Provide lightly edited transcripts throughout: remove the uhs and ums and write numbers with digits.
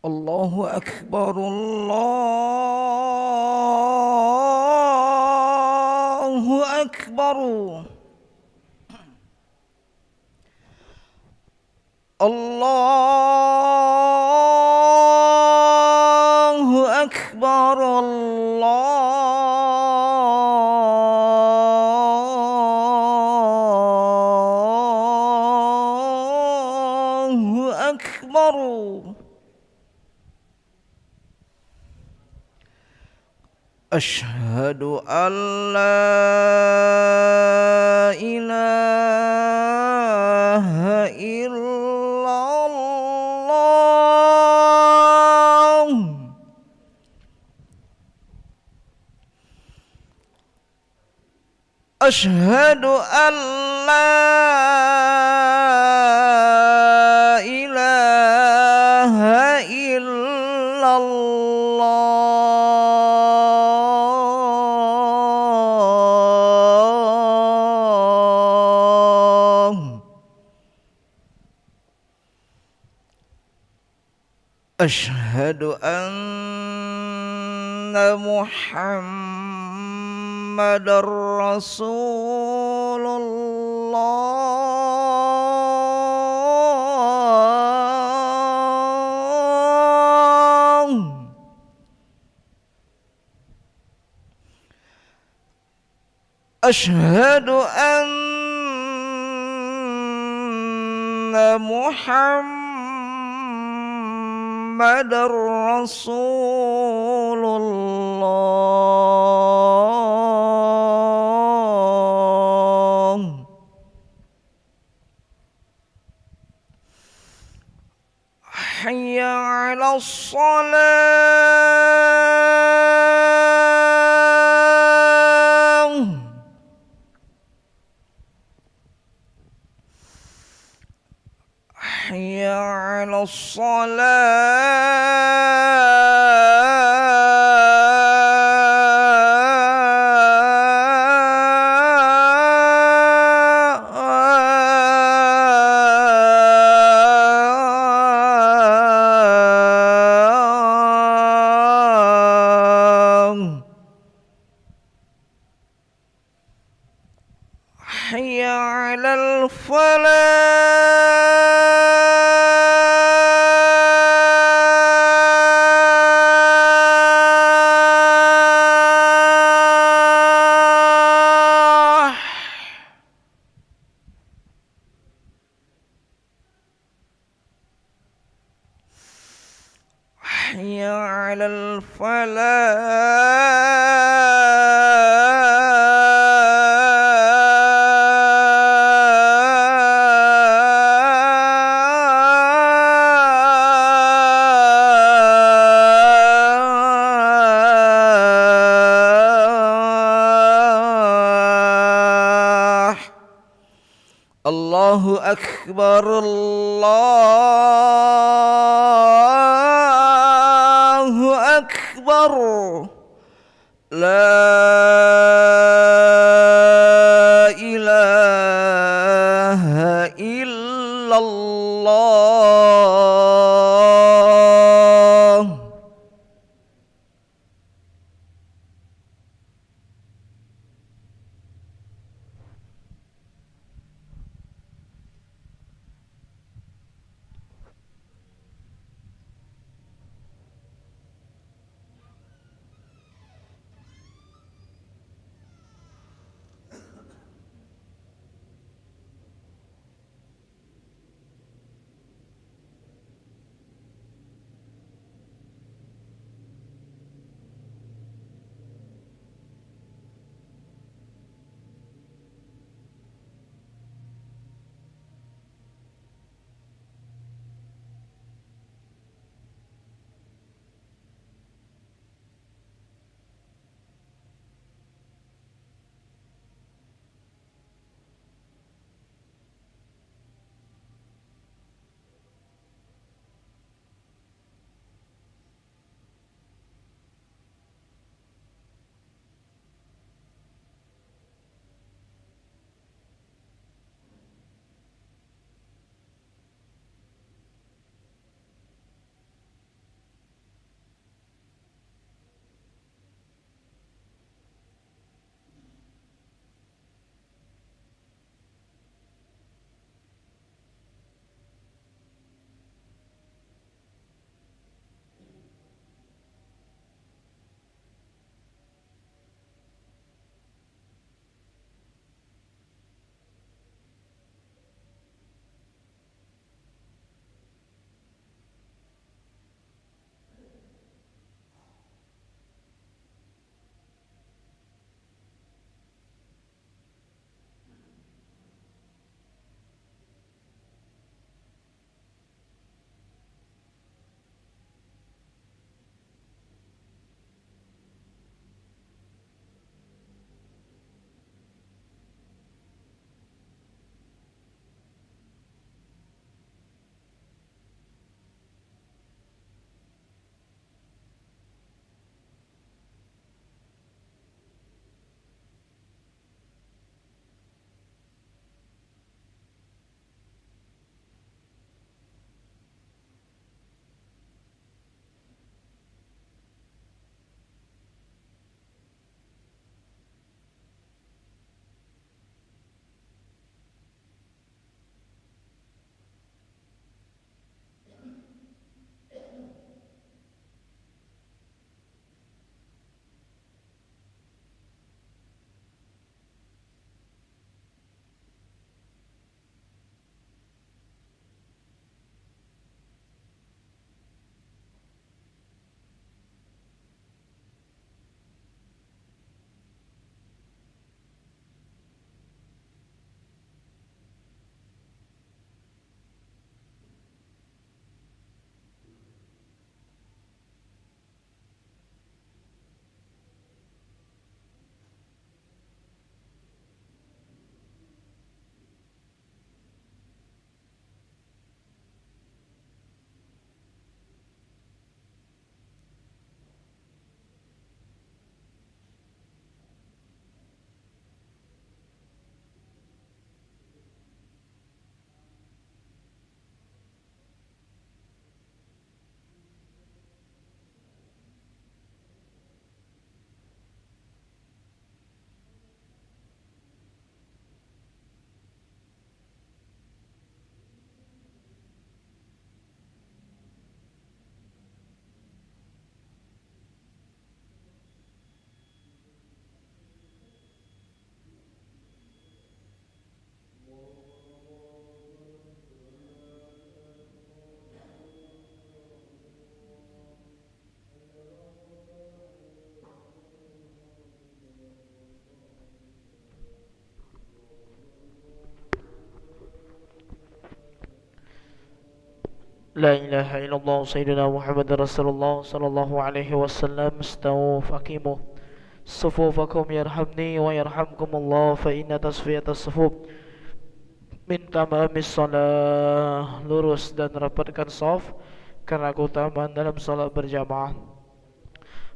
الله أكبر الله أكبر الله أكبر الله أكبر أشهد أن لا إله إلا الله أشهد أن لا إله إلا الله أشهد أن محمد رسول الله أشهد أن محمد رسول الله حي على الصلاة حي على الصلاة حي على الفلاح حي على الفلاح الله أكبر الله أكبر لا إله إلا الله لا إله إلا الله سيدنا محمد رسول الله صلى الله عليه وسلم. استووا فأقيموا صفوفكم يرحمني ويرحمكم الله، فإن تصفية الصفوف min tamamis shalah. Lurus dan rapatkan shaf karena keutamaan dalam salat berjamaah.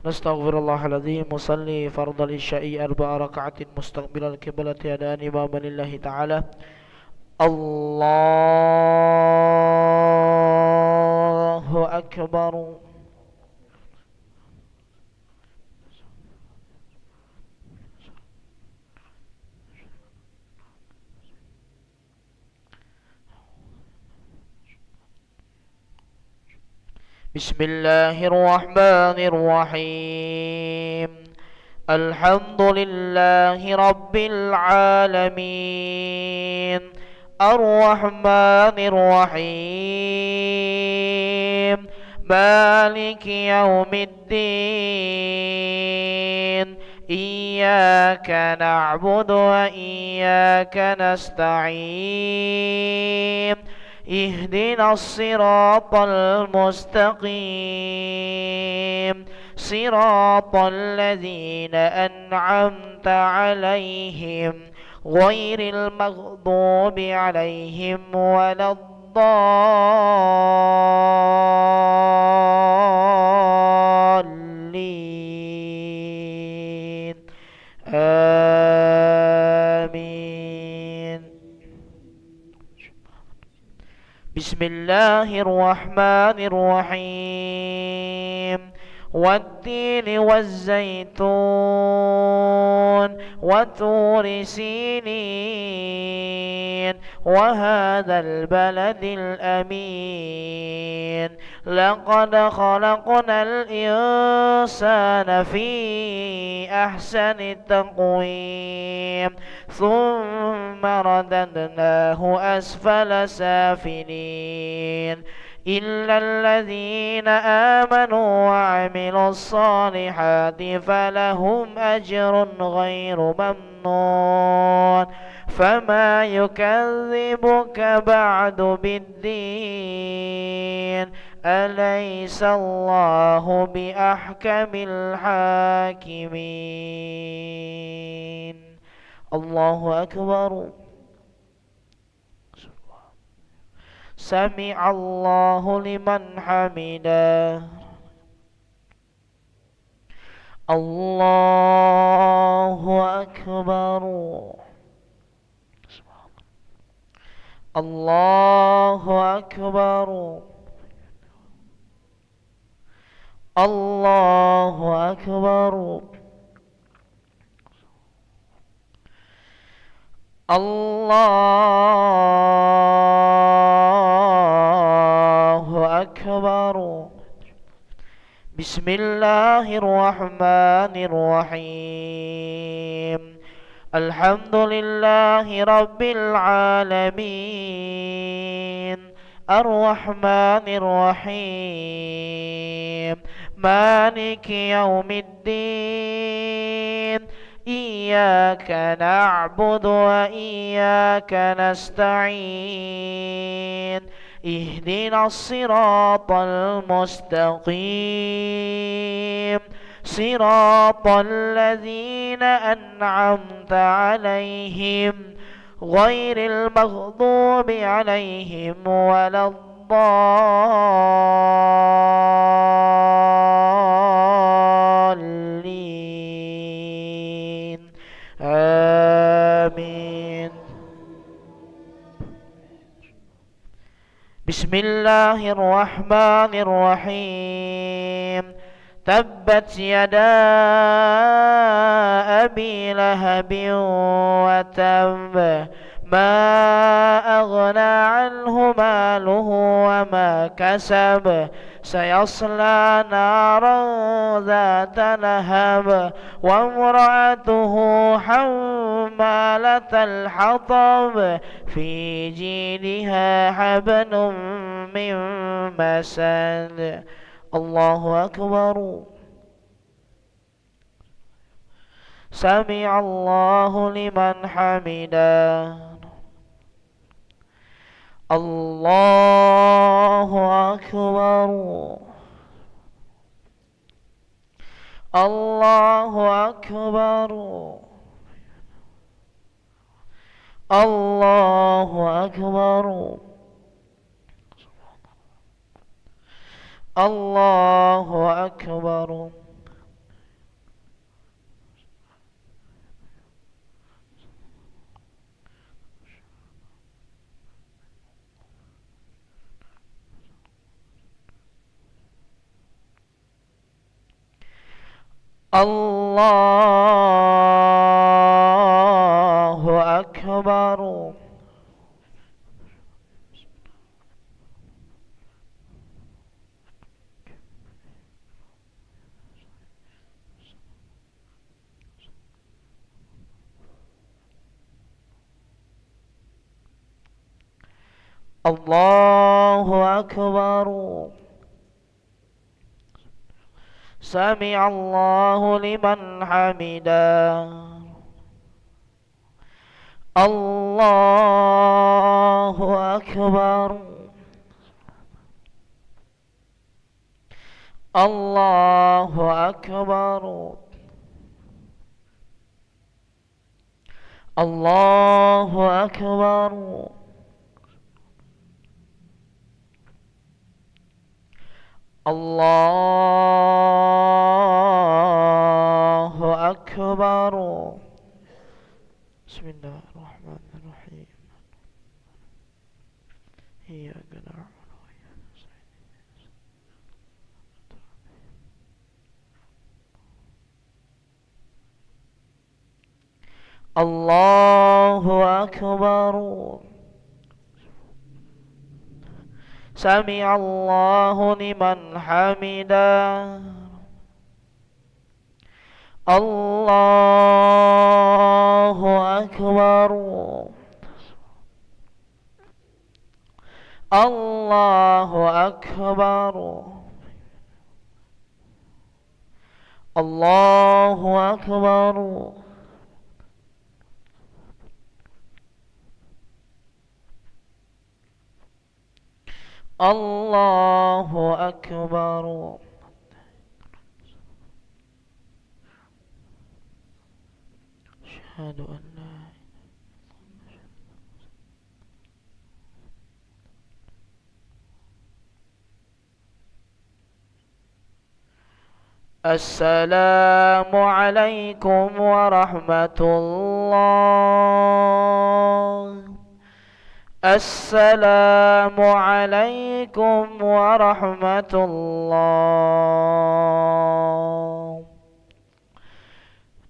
Nastaghfirullahaladzim. Musalli fardal isya'i arba'a raka'atin mustaqbilal qiblati adaan imaman lillahi ta'ala. Allahu akbar. Bismillahirrahmanirrahim. Alhamdulillahi rabbil alamin. Ar-Rahmanir Rahim. Maliki yaumiddin. Iyyaka na'budu wa iyyaka nasta'in. Ihdinas siratal mustaqim. Siratal ladzina an'amta 'alaihim ghairil maghdubi 'alaihim waladdallin. Amin. Bismillahirrahmanirrahim. Wattini wazzaytun wa turi sinin wa hadzal baladil amin. Laqad khalaqnal insana fi ahsani taqwim. Thumma radadnahu asfala safilin. إلا الذين آمنوا وعملوا الصالحات فلهم أجر غير ممنون. فما يكذبك بعد بالدين. أليس الله بأحكم الحاكمين. الله أكبر. سمع الله لمن حمده. الله أكبر. الله أكبر. الله أكبر. الله أكبر. بسم الله الرحمن الرحيم. الحمد لله رب العالمين. الرحمن الرحيم. مالك يوم الدين. إياك نعبد وإياك نستعين. اهدنا الصراط المستقيم. صراط الذين أنعمت عليهم غير المغضوب عليهم ولا الضالين. آمين. بسم الله الرحمن الرحيم. تبت يدا أبي لهب وتب. ما أغنى عنه ماله وما كسب. سيصلى نارا ذات لهب. وامرأته حمالة الحطب. في جيدها حبل من مسد. الله أكبر. سمع الله لمن حمده. الله أكبر الله أكبر الله أكبر الله أكبر الله أكبر الله أكبر سمع الله لمن حمده الله أكبر الله أكبر الله أكبر الله أكبر بسم الله الرحمن الرحيم إياك نعبد وإياك نستعين الله أكبر سمع الله لمن حمده الله أكبر الله أكبر الله أكبر الله أكبر أشهد أن لا السلام عليكم ورحمة الله السلام عليكم ورحمة الله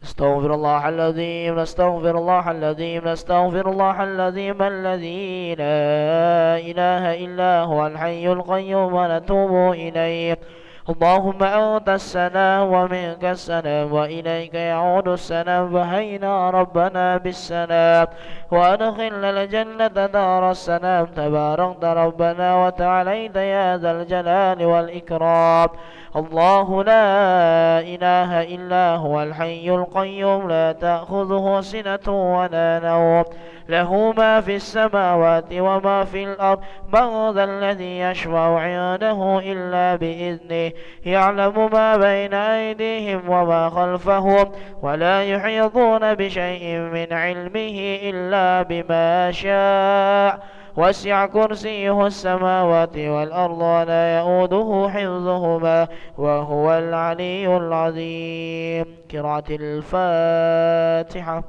نستغفر الله العظيم نستغفر الله العظيم نستغفر الله العظيم الذي لا إله إلا هو الحي القيوم ونتوب إليه اللهم أنت السلام ومنك السلام وإليك يعود السلام فهينا ربنا بالسلام وأدخلنا الجنة دار السلام تباركت ربنا وتعاليت يا ذا الجلال والإكرام الله لا إله إلا هو الحي القيوم لا تأخذه سنة ولا نوم له ما في السماوات وما في الأرض من ذا الذي يشفع عنده إلا بإذنه يعلم ما بين أيديهم وما خلفهم ولا يحيطون بشيء من علمه إلا بما شاء وسع كرسيه السماوات والأرض ولا يؤوده حفظهما وهو العلي العظيم قراءة الفاتحة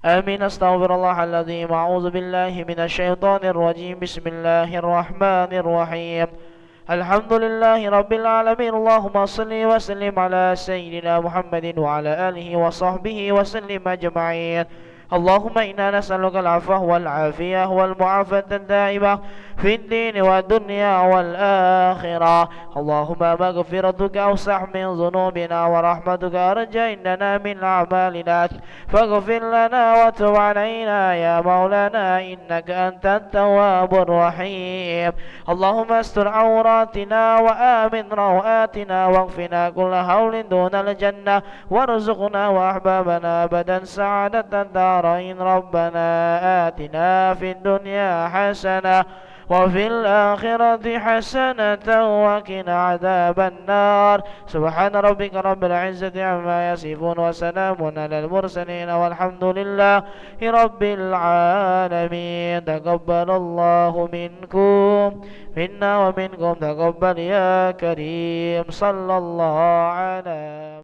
آمين أستغفر الله العظيم أعوذ بالله من الشيطان الرجيم بسم الله الرحمن الرحيم الحمد لله رب العالمين اللهم صل وسلم على سيدنا محمد وعلى آله وصحبه وسلم أجمعين اللهم إنا نسألك العفو والعافية والمعافاة الدائمة في الدين والدنيا والآخرة. اللهم مغفرتك أوسع من ذنوبنا ورحمتك أرجى عندنا من أعمالنا، فاغفر لنا وتب علينا يا مولانا إنك أنت التواب الرحيم. اللهم استر عوراتنا وآمن روآتنا واغفنا كل هول دون الجنة، وارزقنا وأحبابنا أبدا سعادة الدارين. ربنا آتنا في الدنيا حسنة وفي الآخرة حسنة وقنا عذاب النار. سبحان ربك رب العزة عما يصفون وسلام على المرسلين والحمد لله رب العالمين. تقبل الله منكم منا ومنكم تقبل يا كريم. صلى الله على